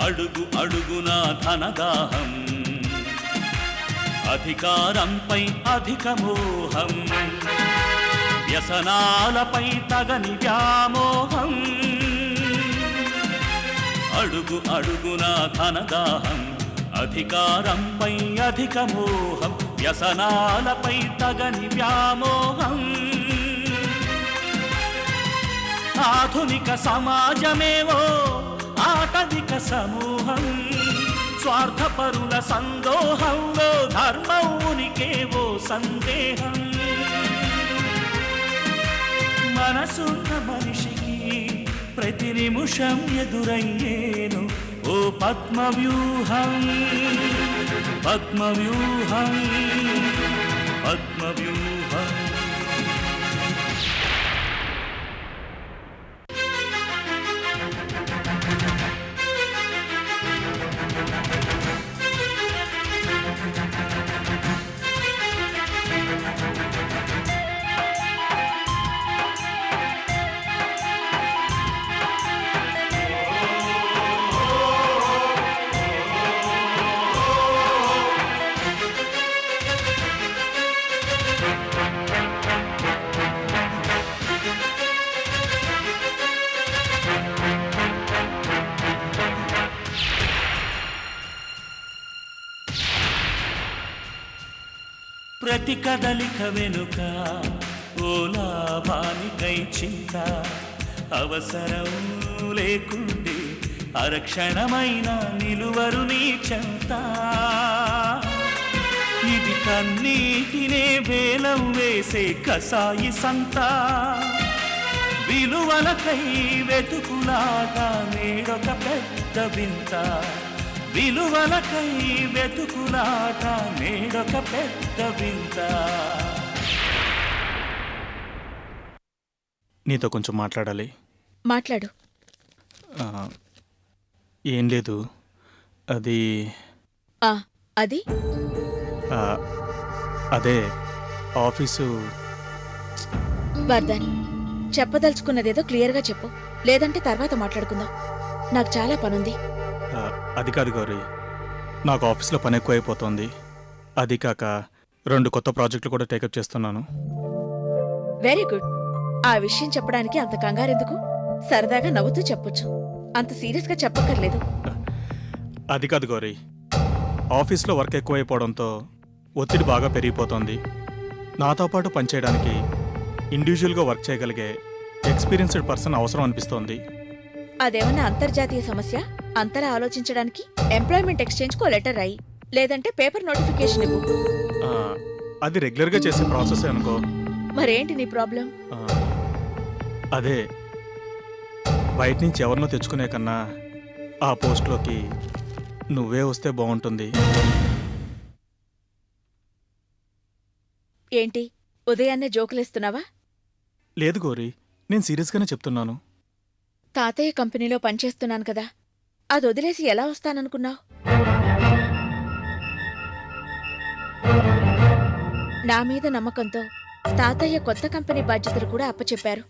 అడుగు అడుగున ధనదాహం, అధికారంపై అధిక మోహం, వ్యసనాలపై తగని వ్యామోహం. అడుగు అడుగున ధనదాహం, అధికారంపై అధిక మోహం, వ్యసనాలపై తగని వ్యామోహం. ఆధునిక సమాజమేవో ఆటవిక సమూహం, స్వార్థపరుల సందోహంలో ధర్మం ఉనికేవో సందేహం. మనసున్న మనిషికి ప్రతి నిమిషం ఎదురయ్యేను ఓ పద్మవ్యూహం, పద్మవ్యూహం, పద్మవ్యూహం. ప్రతి కదలిక వెనుక ఓ లాభానికై చింత, అవసరం లేకుండే అరక్షణమైన నిలువరు నీ చెంత. ఇది కన్నీటినే వేలం వేసే కసాయి సంత, విలువలకై వెతుకులాగా నేడొక పెద్ద వింత. విలువలకై వెతుకులాట నేడొక పెద్ద వింత. నీతో కొంచెం మాట్లాడాలి. మాట్లాడు. ఏం లేదు, అది అది అదే ఆఫీసు. వర్ధన్, చెప్పదలుచుకున్నదేదో క్లియర్గా చెప్పు, లేదంటే తర్వాత మాట్లాడుకుందాం. నాకు చాలా పనుంది. అది కాదు గౌరీ, నాకు ఆఫీస్లో పని ఎక్కువైపోతుంది. అది కాక 2 కొత్త ప్రాజెక్టులు కూడా టేకప్ చేస్తున్నాను. Very good. ఆ విషయం చెప్పడానికి అంత కంగారెందుకు? సరదాగా నవ్వుతూ చెప్పొచ్చు, అంత సీరియస్గా చెప్పక్కర్లేదు. అది కాదు గౌరీ, ఆఫీస్లో వర్క్ ఎక్కువైపోవడంతో ఒత్తిడి బాగా పెరిగిపోతుంది. నాతో పాటు పనిచేయడానికి ఇండివిజువల్గా వర్క్ చేయగలిగే ఎక్స్పీరియన్స్డ్ పర్సన్ అవసరం అనిపిస్తోంది. అదేమన్నా అంతర్జాతీయ సమస్య? అంతలా ఆలోచించడానికి ఎంప్లాయ్మెంట్ ఎక్స్చేంజ్కో లెటర్ రాయి, లేదంటే పేపర్ నోటిఫికేషన్ ఇవ్వు. అది రెగ్యులర్గా చేసే ప్రాసెస్ అనుకో. మరేంటి నీ ప్రాబ్లం? అదే, బయట నుంచి ఎవరినో తెచ్చుకునే కన్నా ఆ పోస్ట్లోకి నువ్వే వస్తే బాగుంటుంది. ఏంటి ఉదయాన్నే జోకులేస్తున్నావా? లేదు గౌరీ, నేను సీరియస్గానే చెప్తున్నాను. తాతయ్య కంపెనీలో పనిచేస్తున్నాను కదా, అది వదిలేసి ఎలా వస్తాననుకున్నావు? నా మీద నమ్మకంతో తాతయ్య కొత్త కంపెనీ బాధ్యతలు కూడా అప్పచెప్పారు.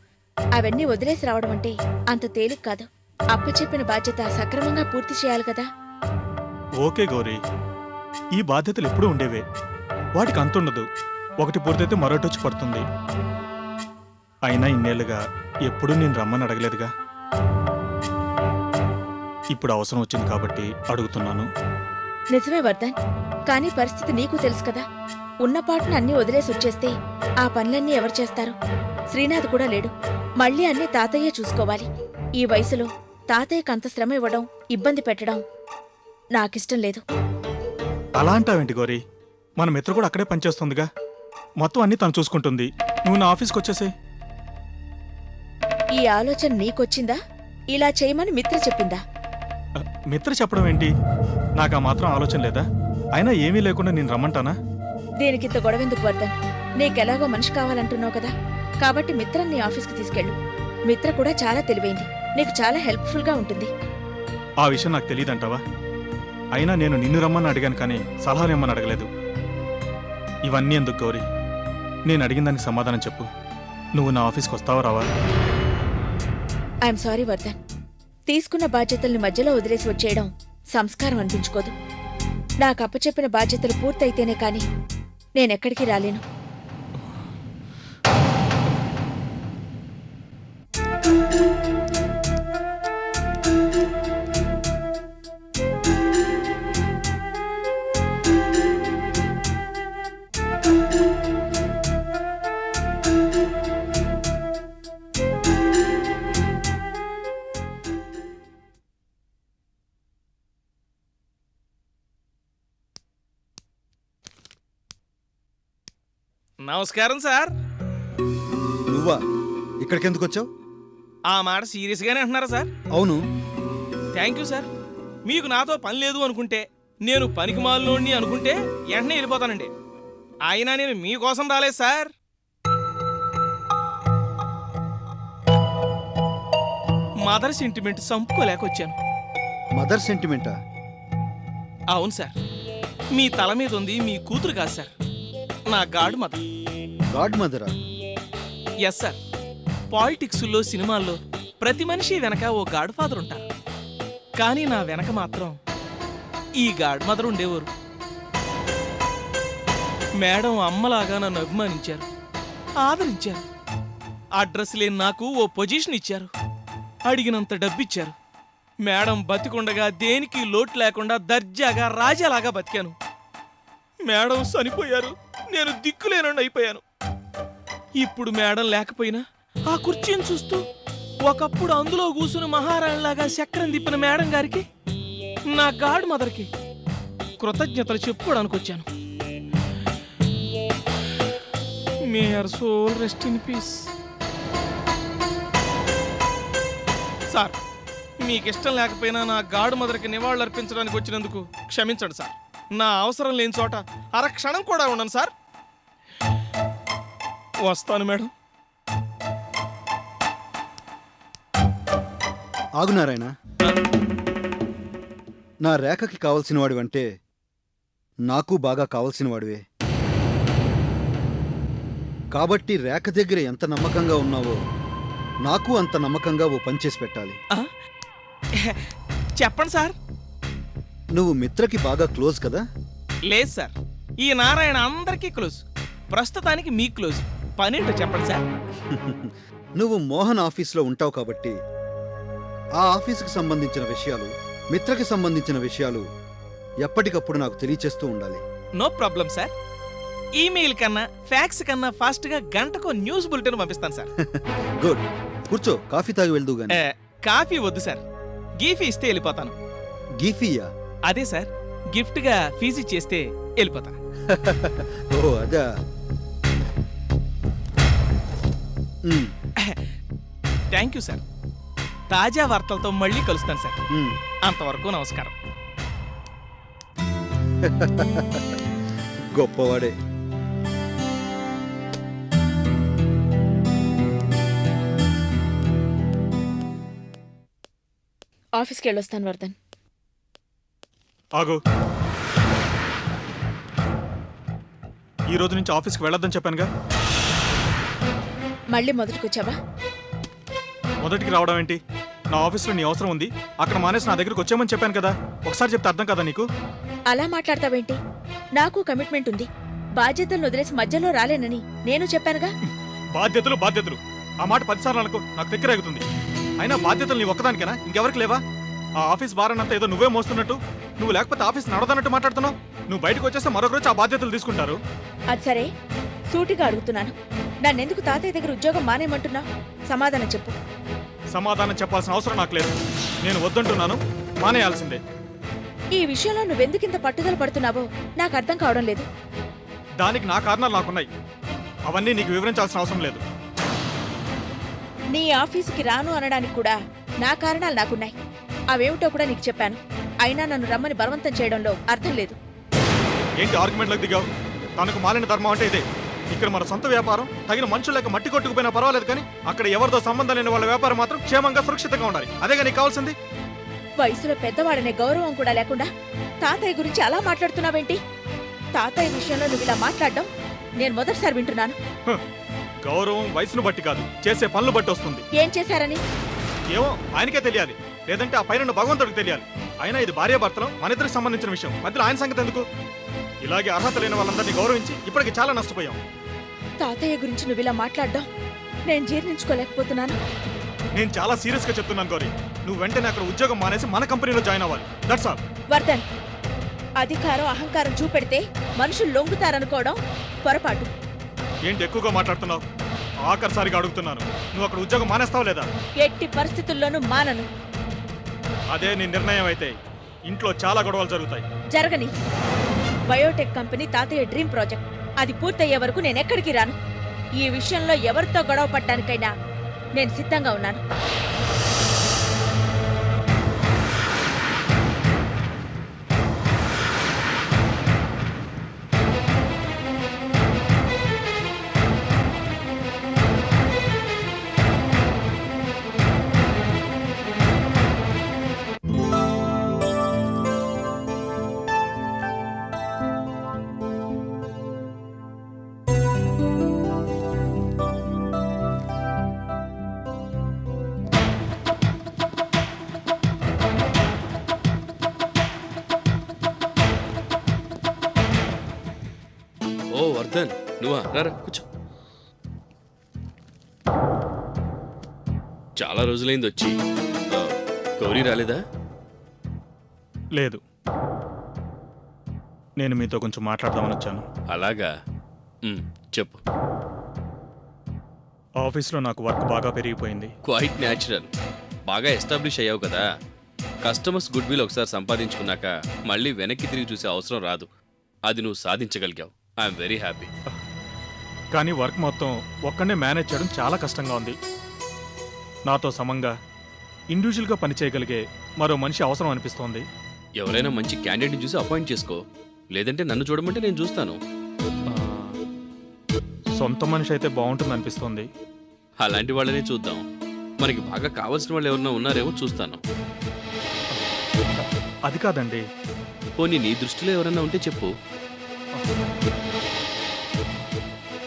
అవన్నీ వదిలేసి రావడం అంటే అంత తేలిక కాదు. అప్పచెప్పిన బాధ్యత సక్రమంగా పూర్తి చేయాలి కదా. ఓకే గౌరీ, ఈ బాధ్యతలు ఎప్పుడూ ఉండేవే, వాటికి అంతుండదు. ఒకటి పూర్తయితే మరొకటి వచ్చి పడుతుంది. అయినా ఇన్నేళ్లుగా ఎప్పుడూ నేను రమ్మని అడగలేదుగా. ఇప్పుడు అవసరం వచ్చింది కాబట్టి అడుగుతున్నాను. నిజమే వర్ధన్, కానీ పరిస్థితి నీకు తెలుసు కదా. ఉన్నపాటున అన్నీ వదిలేసి వచ్చేస్తే ఆ పనులన్నీ ఎవరు చేస్తారు? శ్రీనాథ్ కూడా లేడు. మళ్ళీ అన్నీ తాతయ్యే చూసుకోవాలి. ఈ వయసులో తాతయ్యకు అంత శ్రమ ఇవ్వడం, ఇబ్బంది పెట్టడం నాకిష్టం లేదు. అలా అంటావేంటి గౌరీ? మన మిత్ర కూడా అక్కడే పనిచేస్తుందిగా, మొత్తం అన్నీ తను చూసుకుంటుంది. నువ్వు నా ఆఫీస్కి వచ్చేసే. ఈ ఆలోచన నీకొచ్చిందా? ఇలా చేయమని మిత్ర చెప్పిందా? మిత్ర చెప్పడం ఏంటి? నాకు ఆ మాత్రం ఆలోచన లేదా? అయినా ఏమీ లేకుండా నేను రమ్మంటానా? దీనికింత గొడవెందుకు వర్ధన్? నీకెలాగో మనిషి కావాలంటున్నావు కదా, కాబట్టి మిత్రని నీ ఆఫీస్కి తీసుకెళ్ళు. మిత్ర కూడా చాలా తెలివైంది, నీకు చాలా హెల్ప్ఫుల్గా ఉంటుంది. ఆ విషయం నాకు తెలియదంటావా? అయినా నేను నిన్ను రమ్మని అడిగాను కానీ సలహానేమని అడగలేదు. ఇవన్నీ ఎందుకు గౌరీ? నేను అడిగిన దానికి సమాధానం చెప్పు. నువ్వు నా ఆఫీస్కి వస్తావా రావా? ఐఎమ్ సారీ వర్ధన్, తీసుకున్న బాధ్యతల్ని మధ్యలో వదిలేసి వచ్చేయడం సంస్కారం అనిపించుకోదు. నాకు అప్పచెప్పిన బాధ్యతలు పూర్తయితేనే కాని నేనెక్కడికి రాలేను. నమస్కారం సార్. నువ్వా? ఇక్కడికి ఎందుకు వచ్చావు? ఆ మాట సీరియస్గానే అంటున్నారా సార్? అవును. Thank you sir. మీకు నాతో పని లేదు అనుకుంటే, నేను పనికి మాలినోడిని అనుకుంటే వెంటనే వెళ్ళిపోతానండి. అయినా నేను మీకోసం రాలేదు సార్. మదర్ సెంటిమెంట్ చంపుకోలేకొచ్చాను. మదర్ సెంటిమెంటా? అవును సార్. మీ తల మీద ఉంది మీ కూతురు కాదు సార్, నా గాడ్ మదర్. గాడ్ మదరా? Yes sir. పాలిటిక్స్లో, సినిమాల్లో ప్రతి మనిషి వెనక ఓ గాడ్ ఫాదర్ ఉంటారు. కానీ నా వెనక మాత్రం ఈ గాడ్ మదర్ ఉండేవారు. మేడం అమ్మలాగా నన్ను అభిమానించారు, ఆదరించారు. అడ్రస్ లేని నాకు ఓ పొజిషన్ ఇచ్చారు, అడిగినంత డబ్బిచ్చారు. మేడం బతికుండగా దేనికి లోటు లేకుండా దర్జాగా రాజాలాగా బతికాను. మేడం చనిపోయారు, నేను దిక్కులేనండి అయిపోయాను. ఇప్పుడు మేడం లేకపోయినా ఆ కుర్చీని చూస్తూ ఒకప్పుడు అందులో కూసుని మహారాణిలాగా చక్రం తిప్పిన మేడం గారికి, నా గాడ్ మదర్కి కృతజ్ఞతలు చెప్పుకోవడానికి వచ్చాను. May her soul rest in peace. Sir, మీకు ఇష్టం లేకపోయినా నా గాడ్ మదర్కి నివాళులు అర్పించడానికి వచ్చినందుకు క్షమించండి సార్. నా అవసరం లేని చోట అరక్షణం కూడా ఉండను సార్. వస్తాను మేడం. ఆగు నారాయణ. నా రేఖకి కావలసిన వాడివంటే నాకు బాగా కావలసిన వాడివే. కాబట్టి రేఖ దగ్గర ఎంత నమ్మకంగా ఉన్నావో నాకు అంత నమ్మకంగా ఓ పని చేసి పెట్టాలి. చెప్పండి సార్. నువ్వు మిత్రకి బాగా క్లోజ్ కదా? లేదు సార్, ఈ నారాయణ అందరికీ క్లోజ్. ప్రస్తుతానికి మీ క్లోజ్. పనేంటో చెప్పండి సార్. నువ్వు మోహన్ ఆఫీస్లో ఉంటావు కాబట్టి ఆ ఆఫీసుకి సంబంధించిన విషయాలు, మిత్రకి సంబంధించిన విషయాలు ఎప్పటికప్పుడు నాకు తెలియచేస్తూ ఉండాలి. No problem sir. ఈమెయిల్ కన్నా ఫ్యాక్స్ కన్నా ఫాస్ట్గా గంటకు న్యూస్ బులెటిన్ పంపిస్తాను సార్. గుడ్. కూర్చో, కాఫీ తాగి వెళ్దు గాని. కాఫీ వద్దు సార్, గీఫీ ఇస్తే వెళ్ళిపోతాను. గీఫీయా? అదే సార్, గిఫ్ట్గా ఫీజు ఇచ్చేస్తే వెళ్ళిపోతా. ఓ అదా. Thank you sir. తాజా వార్తలతో మళ్ళీ కలుస్తాను సార్. మ్. అంతవరకు నమస్కారం. గొప్పవాడే. ఆఫీస్కి వెళ్ళొస్తాను వర్ధన్. ఆగు. ఈ రోజు నుంచి ఆఫీస్కి వెళ్ళొద్దని చెప్పానుగా. మళ్ళీ మొదటికొచ్చావా? మొదటికి రావడం ఏంటి? నా ఆఫీస్లో నీ అవసరం ఉంది, అక్కడ మానేసి నా దగ్గరికి వచ్చామని చెప్పాను కదా. ఒకసారి చెప్తే అర్థం కదా నీకు? అలా మాట్లాడతావేంటి? నాకు కమిట్మెంట్ ఉంది. బాధ్యతలను వదిలేసి మధ్యలో రాలేనని నేను చెప్పానుగా. బాధ్యతలు బాధ్యతలు ఆ మాట 10 సార్లు అనుకో, నాకు దగ్గరేగుతుంది. అయినా బాధ్యతలు నీ ఒక్కదానికేనా? ఇంకెవరికి లేవా? ఆ ఆఫీస్ భారానంతా ఏదో నువ్వే మోస్తున్నట్టు, నువ్వు లేకపోతే ఆఫీస్ నడదన్నట్టు మాట్లాడుతున్నావు. నువ్వు బయటకు వచ్చేస్తే మరొక రోజు ఆ బాధ్యతలు తీసుకుంటారు. అది సరే, సూటిగా అడుగుతున్నాను. నన్నెందుకు తాతయ్య దగ్గర ఉద్యోగం మానేయమంటున్నావు? సమాధానం చెప్పు. సమాధానం చెప్పాల్సిన అవసరం నాకు లేదు. నేను వద్దంటున్నాను, మానేయాల్సిందే. ఈ విషయంలో నువ్వెందుకింత పట్టుదల పడుతున్నావో నాకు అర్థం కావడం లేదు. దానికి నా కారణాలు నాకున్నాయి, అవన్నీ నీకు వివరించాల్సిన అవసరం లేదు. నీ ఆఫీసుకి రాను అనడానికి కూడా నా కారణాలు నాకున్నాయి. అవేమిటో కూడా నీకు చెప్పాను. అయినా నన్ను రమ్మని బలవంతం చేయడంలో అర్థం లేదు. ఏంటి ఆర్గ్యుమెంట్లకు దిగావు? తనకు మాలిన ధర్మం అంటే ఇదే. ఇక్కడ మన సొంత వ్యాపారం, తగిన మనుషులేక మట్టి కొట్టుకుపోయినా పర్వాలేదు, కానీ అక్కడ ఎవరితో సంబంధం లేని వాళ్ళ వ్యాపారం మాత్రం క్షేమంగా సురక్షితంగా ఉండాలి. అదేగా నీకు కావాల్సింది. వయసులో పెద్దవాడనే గౌరవం కూడా లేకుండా తాతయ్య గురించి అలా మాట్లాడుతున్నావేంటి? తాతయ్య విషయంలో నువ్వు ఇలా మాట్లాడడం నేను మొదటిసారి వింటున్నాను. గౌరవం వయసును బట్టి కాదు, చేసే పనులు బట్టి వస్తుంది. ఏం చేశారని? ఏమో ఆయనకే తెలియాలి. లేదంటే ఆ పైన భగవంతుడికి తెలియాలి. అయినా ఇది భార్యాభర్తలం, మన ఇద్దరికి సంబంధించిన విషయం. మధ్యలో ఆయన సంగతి ఎందుకు? ఇలాగే అర్హత లేని వాళ్ళందరినీ గౌరవించి ఇప్పటికి చాలా నష్టపోయాం. తాతయ్య గురించి నువ్వు ఇలా మాట్లాడడం నేను జీర్ణించుకోలేకపోతున్నాను. నేను చాలా సీరియస్ గా చెప్తున్నాను గౌరీ. నువ్వు వెంటనే అక్కడ ఉద్యోగం మానేసి మన కంపెనీలో జాయిన్ అవ్వాలి. That's all. వర్ధన్, అధికారం అహంకారం చూపెడితే మనుషులు లొంగుతారనుకోవడం పొరపాటు. ఏంటి ఎక్కువగా మాట్లాడుతున్నావు? ఆఖరిసారిగా అడుగుతున్నాను, నువ్వు అక్కడ ఉద్యోగం మానేస్తావా లేదా? ఎట్టి పరిస్థితుల్లోనూ మానను. అదే నీ నిర్ణయం అయితే ఇంట్లో చాలా గొడవలు జరుగుతాయి. జరగని. బయోటెక్ కంపెనీ తాతయ్య డ్రీమ్ ప్రాజెక్ట్. అది పూర్తయ్యే వరకు నేను ఎక్కడికి రాను. ఈ విషయంలో ఎవరితో గొడవ పట్టడానికైనా నేను సిద్ధంగా ఉన్నాను. ఓ వర్ధన్, నువ్వా? రారా కూర్చో. చాలా రోజులైంది వచ్చి. గౌరీ రాలేదా? లేదు, నేను మీతో కొంచెం మాట్లాడదామని వచ్చాను. అలాగా, చెప్పు. ఆఫీస్లో నాకు వర్క్ బాగా పెరిగిపోయింది. Quite natural. బాగా ఎస్టాబ్లిష్ అయ్యావు కదా. కస్టమర్స్ గుడ్ విల్ ఒకసారి సంపాదించుకున్నాక మళ్ళీ వెనక్కి తిరిగి చూసే అవసరం రాదు. అది నువ్వు సాధించగలిగావు. I'm very happy. కానీ వర్క్ మొత్తం ఒక్కనే మేనేజ్ చేయడం చాలా కష్టంగా ఉంది. నాతో సమంగా ఇండివిజువల్గా పనిచేయగలిగే మరో మనిషి అవసరం అనిపిస్తోంది. ఎవరైనా మంచి క్యాండిడేట్ని చూసి అపాయింట్ చేసుకో. లేదంటే నన్ను చూడమంటే నేను చూస్తాను. సొంత మనిషి అయితే బాగుంటుంది అనిపిస్తోంది. అలాంటి వాళ్ళనే చూద్దాం. మనకి బాగా కావాల్సిన వాళ్ళు ఎవరైనా ఉన్నారేమో చూస్తాను. అది కాదండి. పోనీ నీ దృష్టిలో ఎవరైనా ఉంటే చెప్పు.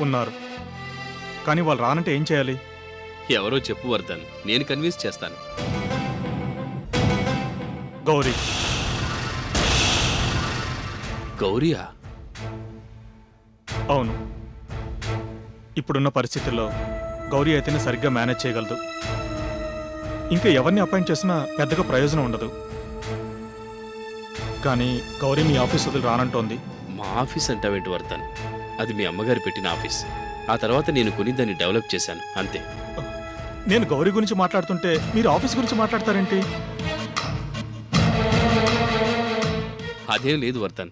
ఉన్నారు, కానీ వాళ్ళు రానంటే ఏం చేయాలి? ఎవరో చెప్పు వర్ధన్, నేను కన్విన్స్ చేస్తాను. గౌరీ. గౌరీయా? అవును, ఇప్పుడున్న పరిస్థితుల్లో గౌరీ అయితేనే సరిగ్గా మేనేజ్ చేయగలదు. ఇంకా ఎవరిని అపాయింట్ చేసినా పెద్దగా ప్రయోజనం ఉండదు. కానీ గౌరీ మీ ఆఫీస్ వదిలి రానంటోంది. మా ఆఫీస్ అంటావేంటి వర్ధన్? అది మీ అమ్మగారు పెట్టిన ఆఫీస్. ఆ తర్వాత నేను కొని దాన్ని డెవలప్ చేశాను, అంతే. నేను గౌరీ గురించి మాట్లాడుతుంటే మీరు ఆఫీస్ గురించి మాట్లాడతారేంటి? అదేం లేదు వర్ధన్,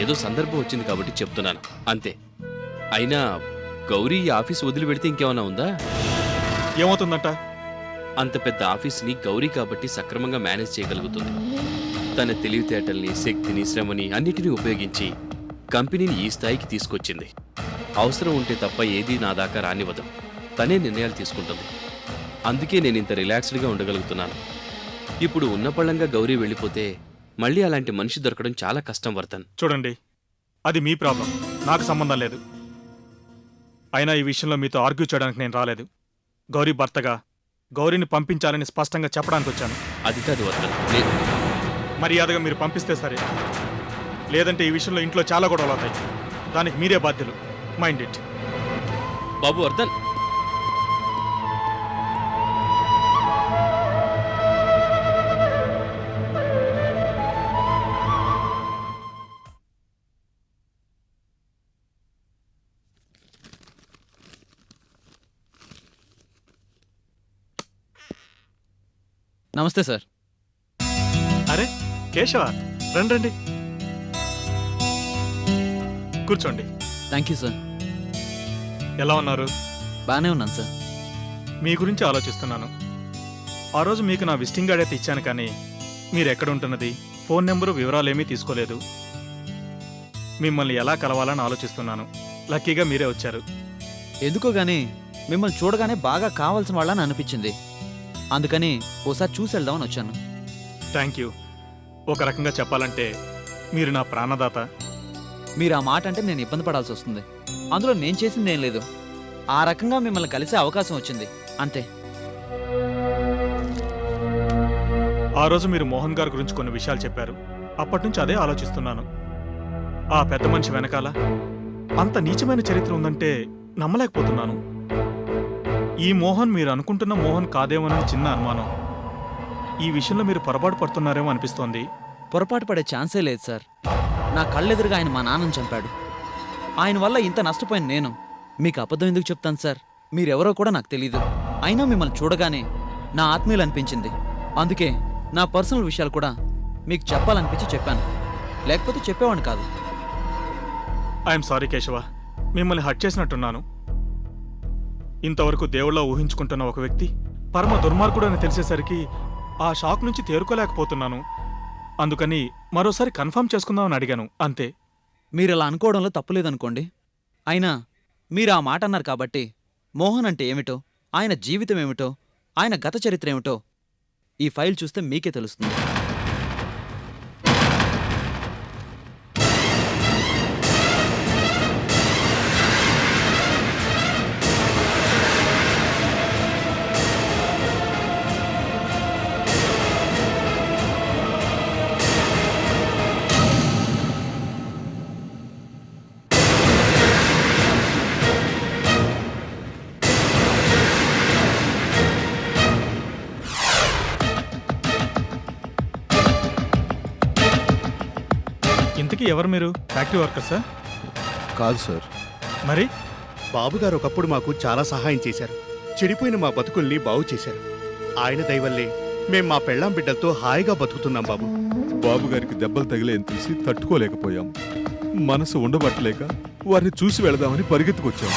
ఏదో సందర్భం వచ్చింది కాబట్టి చెప్తున్నాను, అంతే. అయినా గౌరీ ఈ ఆఫీస్ వదిలి పెడితే ఇంకేమైనా ఉందా? ఏమవుతుందంట? అంత పెద్ద ఆఫీస్ని గౌరీ కాబట్టి సక్రమంగా మేనేజ్ చేయగలుగుతుంది. తన తెలివితేటల్ని, శక్తిని, శ్రమని అన్నిటినీ ఉపయోగించి కంపెనీని ఈ స్థాయికి తీసుకొచ్చింది. అవసరం ఉంటే తప్ప ఏదీ నా దాకా రానివ్వదు. తనే నిర్ణయాలు తీసుకుంటుంది. అందుకే నేను ఇంత రిలాక్స్డ్గా ఉండగలుగుతున్నాను. ఇప్పుడు ఉన్నపళంగా గౌరీ వెళ్ళిపోతే మళ్ళీ అలాంటి మనిషి దొరకడం చాలా కష్టం వర్ధన్. చూడండి, అది మీ ప్రాబ్లం, నాకు సంబంధం లేదు. అయినా ఈ విషయంలో మీతో ఆర్గ్యూ చేయడానికి నేను రాలేదు. గౌరీ భర్తగా గౌరీని పంపించాలని స్పష్టంగా చెప్పడానికి వచ్చాను. అది కాదు వర్ధన్, మర్యాదగా మీరు పంపిస్తే సరే, లేదంటే ఈ విషయంలో ఇంట్లో చాలా గొడవలు అవుతాయి. దానికి మీరే బాధ్యులు. Mind it. బాబు వర్ధన్, నమస్తే సార్. అరే కేశవ, రండి. కూర్చోండి. Thank you sir. ఎలా ఉన్నారు? బాగానే ఉన్నాను సార్. మీ గురించి ఆలోచిస్తున్నాను. ఆ రోజు మీకు నా విజిటింగ్ కార్డ్ అయితే ఇచ్చాను, కానీ మీరు ఎక్కడ ఉంటున్నది, ఫోన్ నెంబరు, వివరాలేమీ తీసుకోలేదు. మిమ్మల్ని ఎలా కలవాలని ఆలోచిస్తున్నాను. లక్కీగా మీరే వచ్చారు. ఎందుకో గానీ మిమ్మల్ని చూడగానే బాగా కావాల్సిన వాళ్ళని అనిపించింది. అందుకని ఓసారి చూసి వెళ్దామని వచ్చాను. Thank you. ఒక రకంగా చెప్పాలంటే మీరు నా ప్రాణదాత. మీరు ఆ మాట అంటే నేను ఇబ్బంది పడాల్సి వస్తుంది. అందులో నేను చేసింది ఏం లేదు. ఆ రకంగా మిమ్మల్ని కలిసే అవకాశం వచ్చింది, అంతే. ఆ రోజు మీరు మోహన్ గారి గురించి కొన్ని విషయాలు చెప్పారు. అప్పటి నుంచి అదే ఆలోచిస్తున్నాను. ఆ పెద్ద మనిషి వెనకాల అంత నీచమైన చరిత్ర ఉందంటే నమ్మలేకపోతున్నాను. ఈ మోహన్ మీరు అనుకుంటున్న మోహన్ కాదేమోనని చిన్న అనుమానం. ఈ విషయంలో మీరు పొరపాటు పడుతున్నారేమో అనిపిస్తోంది. పొరపాటు పడే ఛాన్సే లేదు సార్. నా కళ్ళెదురుగా ఆయన మా నాన్నని చంపాడు. ఆయన వల్ల ఇంత నష్టపోయిన నేను మీకు అబద్ధం ఎందుకు చెప్తాను సార్? మీరెవరో కూడా నాకు తెలీదు. అయినా మిమ్మల్ని చూడగానే నా ఆత్మీయులు అనిపించింది. అందుకే నా పర్సనల్ విషయాలు కూడా మీకు చెప్పాలనిపించి చెప్పాను. లేకపోతే చెప్పేవాడిని కాదు. ఐఎమ్ సారీ కేశవ, మిమ్మల్ని హట్ చేసినట్టున్నాను. ఇంతవరకు దేవుళ్ళ ఊహించుకుంటున్న ఒక వ్యక్తి పరమ దుర్మార్గుడు అని తెలిసేసరికి ఆ షాక్ నుంచి తేరుకోలేకపోతున్నాను. అందుకని మరోసారి కన్ఫర్మ్ చేసుకుందామని అడిగాను, అంతే. మీరు ఇలా అనుకోవడంలో తప్పులేదనుకోండి. అయినా మీరు ఆ మాట అన్నారు కాబట్టి మోహన్ అంటే ఏమిటో, ఆయన జీవితం ఏమిటో, ఆయన గత చరిత్ర ఏమిటో ఈ ఫైల్ చూస్తే మీకే తెలుస్తుంది. ఇంతకీ ఎవరు మీరు? ఫ్యాక్టరీ వర్కర్సా? కాదు సార్. మరి బాబుగారు ఒకప్పుడు మాకు చాలా సహాయం చేశారు. చెడిపోయిన మా బతుకుల్ని బాగు చేశారు. ఆయన దయవల్లే మేం మా పెళ్ళాం బిడ్డలతో హాయిగా బతుకుతున్నాం బాబు. బాబుగారికి దెబ్బలు తగిలేని తెలిసి తట్టుకోలేకపోయాం. మనసు ఉండబట్టలేక వారిని చూసి వెళదామని పరిగెత్తుకొచ్చాం.